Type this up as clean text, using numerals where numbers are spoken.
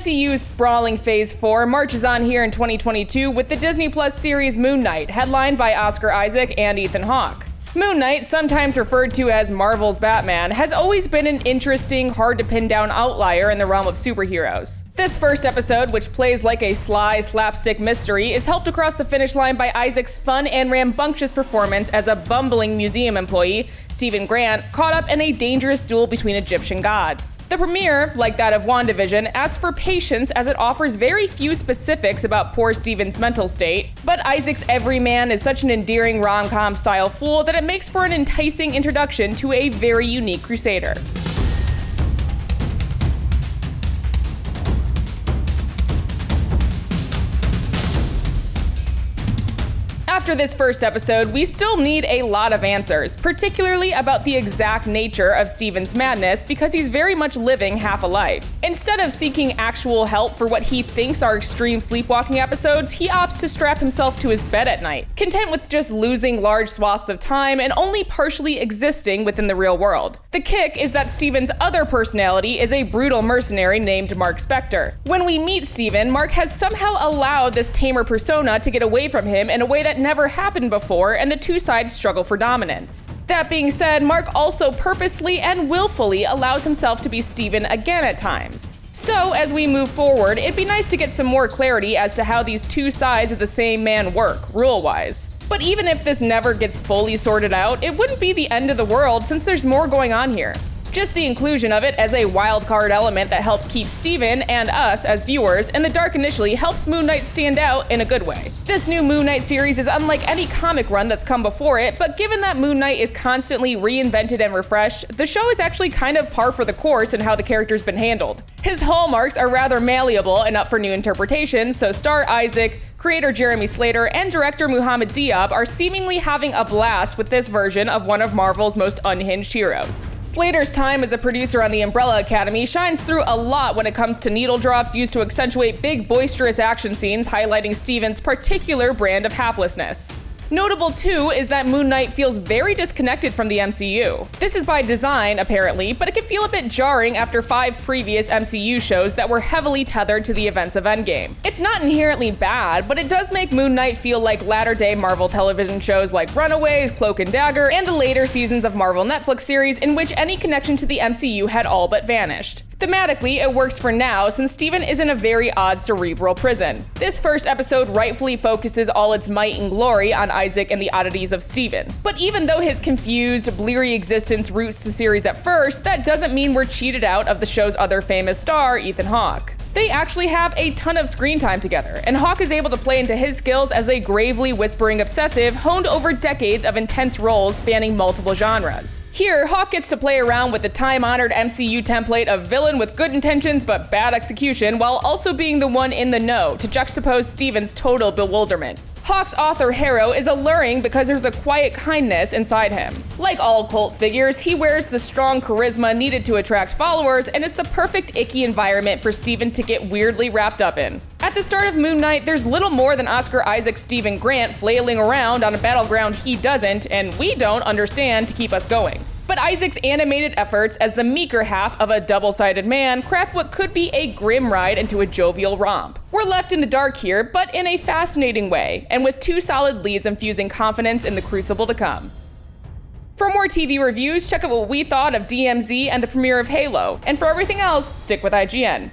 MCU's sprawling Phase 4 marches on here in 2022 with the Disney Plus series Moon Knight, headlined by Oscar Isaac and Ethan Hawke. Moon Knight, sometimes referred to as Marvel's Batman, has always been an interesting, hard-to-pin-down outlier in the realm of superheroes. This first episode, which plays like a sly, slapstick mystery, is helped across the finish line by Isaac's fun and rambunctious performance as a bumbling museum employee, Stephen Grant, caught up in a dangerous duel between Egyptian gods. The premiere, like that of WandaVision, asks for patience as it offers very few specifics about poor Stephen's mental state, but Isaac's everyman is such an endearing rom-com style fool that it makes for an enticing introduction to a very unique Crusader. After this first episode, we still need a lot of answers, particularly about the exact nature of Stephen's madness, because he's very much living half a life. Instead of seeking actual help for what he thinks are extreme sleepwalking episodes, he opts to strap himself to his bed at night, content with just losing large swaths of time and only partially existing within the real world. The kick is that Stephen's other personality is a brutal mercenary named Mark Spector. When we meet Stephen, Mark has somehow allowed this tamer persona to get away from him in a way that never happened before, and the two sides struggle for dominance. That being said, Mark also purposely and willfully allows himself to be Stephen again at times. So, as we move forward, it'd be nice to get some more clarity as to how these two sides of the same man work, rule-wise. But even if this never gets fully sorted out, it wouldn't be the end of the world since there's more going on here. Just the inclusion of it as a wildcard element that helps keep Stephen and us as viewers in the dark initially helps Moon Knight stand out in a good way. This new Moon Knight series is unlike any comic run that's come before it, but given that Moon Knight is constantly reinvented and refreshed, the show is actually kind of par for the course in how the character's been handled. His hallmarks are rather malleable and up for new interpretations, so star Isaac, creator Jeremy Slater, and director Muhammad Diab are seemingly having a blast with this version of one of Marvel's most unhinged heroes. Slater's time as a producer on the Umbrella Academy shines through a lot when it comes to needle drops used to accentuate big, boisterous action scenes highlighting Stephen's particular brand of haplessness. Notable too is that Moon Knight feels very disconnected from the MCU. This is by design, apparently, but it can feel a bit jarring after 5 previous MCU shows that were heavily tethered to the events of Endgame. It's not inherently bad, but it does make Moon Knight feel like latter-day Marvel television shows like Runaways, Cloak and Dagger, and the later seasons of Marvel Netflix series in which any connection to the MCU had all but vanished. Thematically, it works for now since Stephen is in a very odd cerebral prison. This first episode rightfully focuses all its might and glory on Isaac and the oddities of Stephen. But even though his confused, bleary existence roots the series at first, that doesn't mean we're cheated out of the show's other famous star, Ethan Hawke. They actually have a ton of screen time together, and Hawke is able to play into his skills as a gravely whispering obsessive honed over decades of intense roles spanning multiple genres. Here, Hawke gets to play around with the time-honored MCU template of villain with good intentions but bad execution, while also being the one in the know to juxtapose Stephen's total bewilderment. Hawke's author Harrow is alluring because there's a quiet kindness inside him. Like all cult figures, he wears the strong charisma needed to attract followers and is the perfect icky environment for Stephen to get weirdly wrapped up in. At the start of Moon Knight, there's little more than Oscar Isaac's Stephen Grant flailing around on a battleground he doesn't, and we don't understand to keep us going. But Isaac's animated efforts as the meeker half of a double-sided man craft what could be a grim ride into a jovial romp. We're left in the dark here, but in a fascinating way, and with 2 solid leads infusing confidence in the crucible to come. For more TV reviews, check out what we thought of DMZ and the premiere of Halo, and for everything else, stick with IGN.